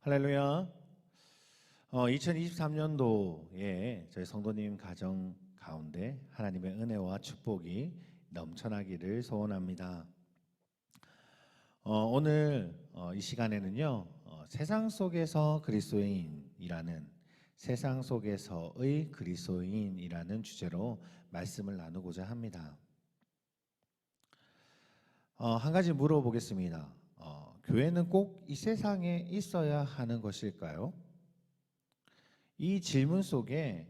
할렐루야. 2023년도에 저희 성도님 가정 가운데 하나님의 은혜와 축복이 넘쳐나기를 소원합니다. 오늘 이 시간에는요, 세상 속에서 그리스도인이라는 세상 속에서의 그리스도인이라는 주제로 말씀을 나누고자 합니다. 한 가지 물어보겠습니다. 교회는 꼭 이 세상에 있어야 하는 것일까요? 이 질문 속에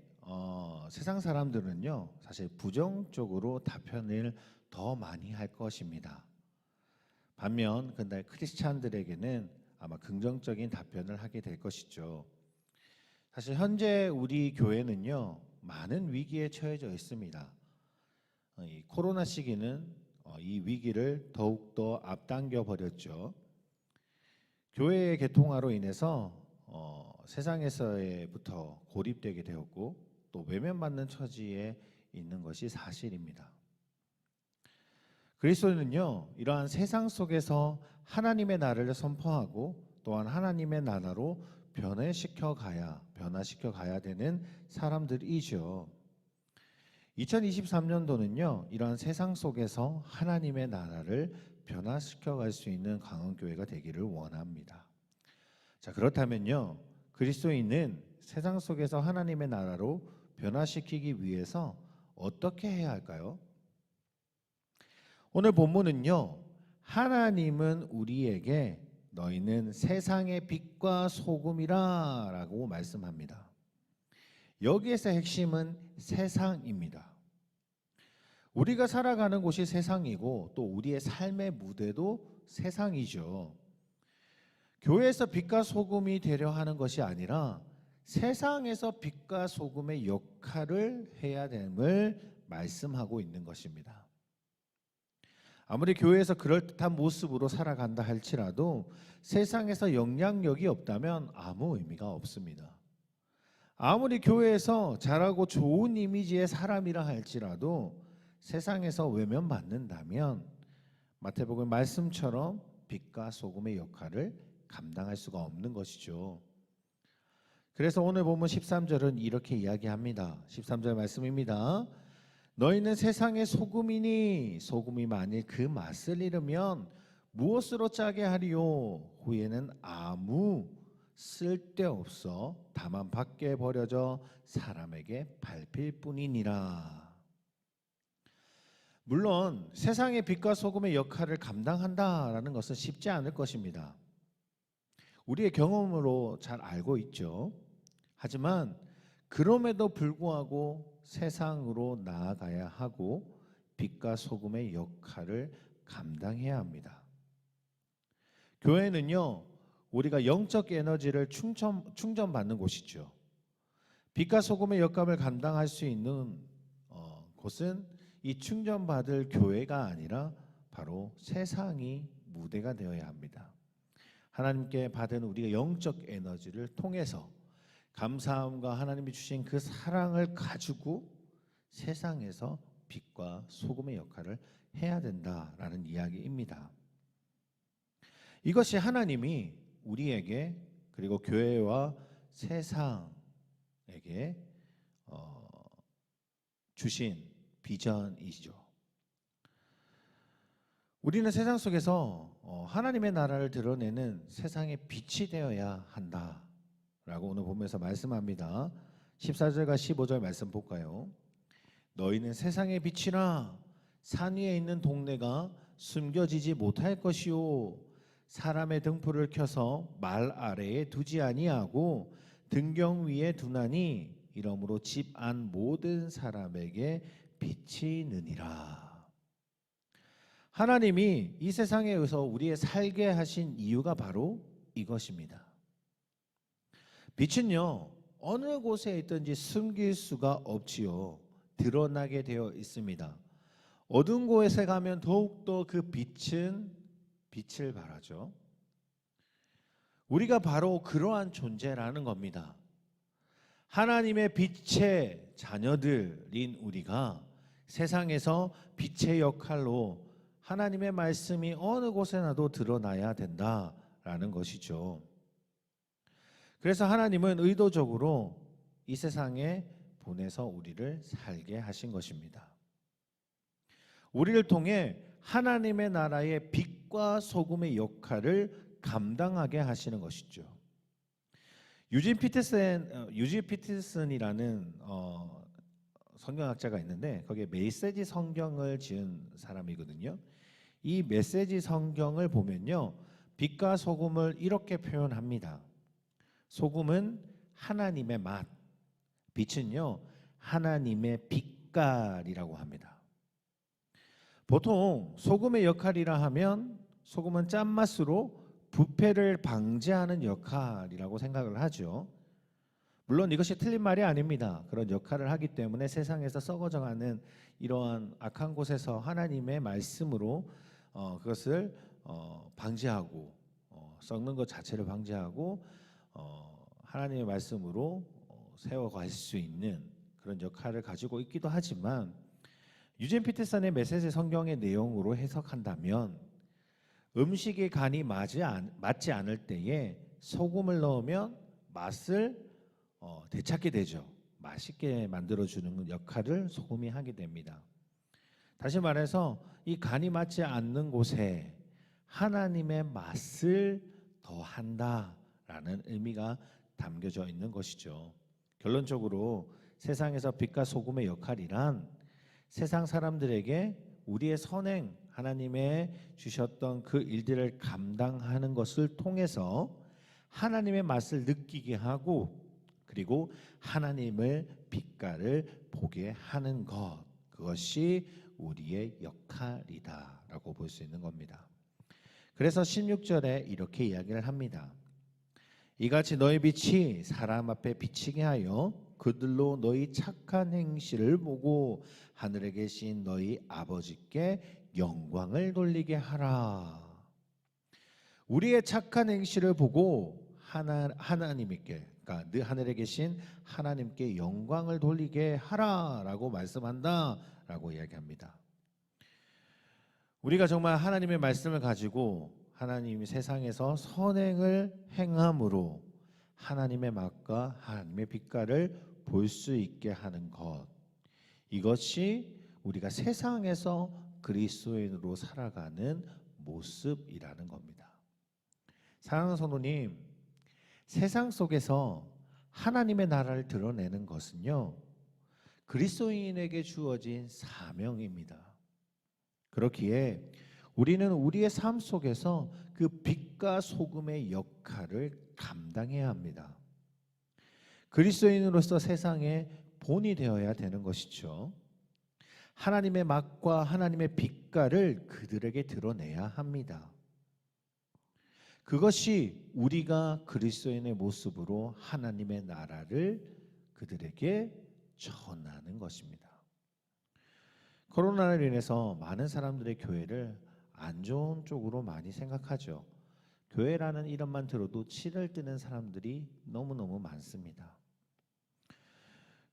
세상 사람들은요, 사실 부정적으로 답변을 더 많이 할 것입니다. 반면 근데 크리스찬들에게는 아마 긍정적인 답변을 하게 될 것이죠. 사실 현재 우리 교회는요, 많은 위기에 처해져 있습니다. 이 코로나 시기는 이 위기를 더욱더 앞당겨 버렸죠. 교회의 개통화로 인해서 세상에서부터 고립되게 되었고 또 외면받는 처지에 있는 것이 사실입니다. 그리스도는요, 이러한 세상 속에서 하나님의 나라를 선포하고 또한 하나님의 나라로 변화시켜 가야 되는 사람들이죠. 2023년도는요, 이러한 세상 속에서 하나님의 나라를 변화시켜 갈 수 있는 강원교회가 되기를 원합니다. 자, 그렇다면요, 그리스도인은 세상 속에서 하나님의 나라로 변화시키기 위해서 어떻게 해야 할까요? 오늘 본문은요, 하나님은 우리에게 너희는 세상의 빛과 소금이라 라고 말씀합니다. 여기에서 핵심은 세상입니다. 우리가 살아가는 곳이 세상이고 또 우리의 삶의 무대도 세상이죠. 교회에서 빛과 소금이 되려 하는 것이 아니라 세상에서 빛과 소금의 역할을 해야 됨을 말씀하고 있는 것입니다. 아무리 교회에서 그럴듯한 모습으로 살아간다 할지라도 세상에서 영향력이 없다면 아무 의미가 없습니다. 아무리 교회에서 잘하고 좋은 이미지의 사람이라 할지라도 세상에서 외면받는다면 마태복음 말씀처럼 빛과 소금의 역할을 감당할 수가 없는 것이죠. 그래서 오늘 보면 13절은 이렇게 이야기합니다. 13절 말씀입니다. 너희는 세상의 소금이니 소금이 만일 그 맛을 잃으면 무엇으로 짜게 하리요? 후에는 아무 쓸데없어 다만 밖에 버려져 사람에게 밟힐 뿐이니라. 물론 세상의 빛과 소금의 역할을 감당한다라는 것은 쉽지 않을 것입니다. 우리의 경험으로 잘 알고 있죠. 하지만 그럼에도 불구하고 세상으로 나아가야 하고 빛과 소금의 역할을 감당해야 합니다. 교회는요, 우리가 영적 에너지를 충전받는 곳이죠. 빛과 소금의 역할을 감당할 수 있는 곳은 이 충전받을 교회가 아니라 바로 세상이 무대가 되어야 합니다. 하나님께 받은 우리가 영적 에너지를 통해서 감사함과 하나님이 주신 그 사랑을 가지고 세상에서 빛과 소금의 역할을 해야 된다라는 이야기입니다. 이것이 하나님이 우리에게 그리고 교회와 세상에게 주신 비전이죠. 우리는 세상 속에서 하나님의 나라를 드러내는 세상의 빛이 되어야 한다라고 오늘 보면서 말씀합니다. 14절과 15절 말씀 볼까요? 너희는 세상의 빛이라 산 위에 있는 동네가 숨겨지지 못할 것이요 사람의 등불을 켜서 말 아래에 두지 아니하고 등경 위에 두나니 이러므로 집 안 모든 사람에게 빛이 느니라. 하나님이 이 세상에서 우리의 살게 하신 이유가 바로 이것입니다. 빛은요, 어느 곳에 있든지 숨길 수가 없지요. 드러나게 되어 있습니다. 어두운 곳에 가면 더욱더 그 빛은 빛을 발하죠. 우리가 바로 그러한 존재라는 겁니다. 하나님의 빛의 자녀들인 우리가 세상에서 빛의 역할로 하나님의 말씀이 어느 곳에나도 드러나야 된다라는 것이죠. 그래서 하나님은 의도적으로 이 세상에 보내서 우리를 살게 하신 것입니다. 우리를 통해 하나님의 나라의 빛과 소금의 역할을 감당하게 하시는 것이죠. 유진 피터슨이라는 성경학자가 있는데 거기에 메시지 성경을 지은 사람이거든요. 이 메시지 성경을 보면요, 빛과 소금을 이렇게 표현합니다. 소금은 하나님의 맛, 빛은요 하나님의 빛깔이라고 합니다. 보통 소금의 역할이라 하면 소금은 짠맛으로 부패를 방지하는 역할이라고 생각을 하죠. 물론 이것이 틀린 말이 아닙니다. 그런 역할을 하기 때문에 세상에서 썩어져가는 이러한 악한 곳에서 하나님의 말씀으로 그것을 방지하고 썩는 것 자체를 방지하고 하나님의 말씀으로 세워갈 수 있는 그런 역할을 가지고 있기도 하지만, 유진 피터슨의 메시지 성경의 내용으로 해석한다면 음식의 간이 맞지 않을 때에 소금을 넣으면 맛을 되찾게 되죠. 맛있게 만들어주는 역할을 소금이 하게 됩니다. 다시 말해서 이 간이 맞지 않는 곳에 하나님의 맛을 더한다라는 의미가 담겨져 있는 것이죠. 결론적으로 세상에서 빛과 소금의 역할이란 세상 사람들에게 우리의 선행, 하나님의 주셨던 그 일들을 감당하는 것을 통해서 하나님의 맛을 느끼게 하고, 그리고 하나님의 빛깔을 보게 하는 것, 그것이 우리의 역할이다라고 볼 수 있는 겁니다. 그래서 16절에 이렇게 이야기를 합니다. 이같이 너희 빛이 사람 앞에 비치게 하여 그들로 너희 착한 행실을 보고 하늘에 계신 너희 아버지께 영광을 돌리게 하라. 우리의 착한 행실을 보고 하나님께, 그러니까 하늘에 계신 하나님께 영광을 돌리게 하라라고 말씀한다라고 이야기합니다. 우리가 정말 하나님의 말씀을 가지고 하나님이 세상에서 선행을 행함으로 하나님의 맛과 하나님의 빛깔을 볼 수 있게 하는 것, 이것이 우리가 세상에서 그리스도인으로 살아가는 모습이라는 겁니다. 사랑하는 성도님, 세상 속에서 하나님의 나라를 드러내는 것은요, 그리스도인에게 주어진 사명입니다. 그렇기에 우리는 우리의 삶 속에서 그 빛과 소금의 역할을 감당해야 합니다. 그리스도인으로서 세상의 본이 되어야 되는 것이죠. 하나님의 맛과 하나님의 빛깔을 그들에게 드러내야 합니다. 그것이 우리가 그리스도인의 모습으로 하나님의 나라를 그들에게 전하는 것입니다. 코로나로 인해서 많은 사람들의 교회를 안 좋은 쪽으로 많이 생각하죠. 교회라는 이름만 들어도 치를 뜨는 사람들이 너무너무 많습니다.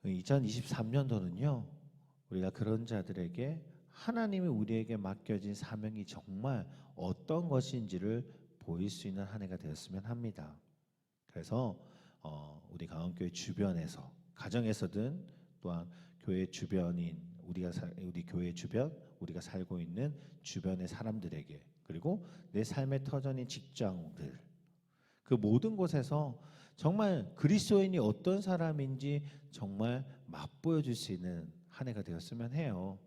2023년도는요, 우리가 그런 자들에게 하나님이 우리에게 맡겨진 사명이 정말 어떤 것인지를 보일 수 있는 한 해가 되었으면 합니다. 그래서 우리 강원교회 주변에서, 가정에서든 또한 교회 주변인 우리 교회 주변, 우리가 살고 있는 주변의 사람들에게, 그리고 내 삶의 터전인 직장들, 그 모든 곳에서 정말 그리스도인이 어떤 사람인지 정말 맛보여 줄 수 있는 한 해가 되었으면 해요.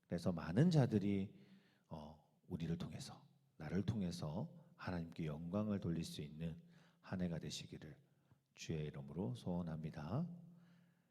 그래서 많은 자들이 우리를 통해서, 나를 통해서 하나님께 영광을 돌릴 수 있는 한 해가 되시기를 주의 이름으로 소원합니다.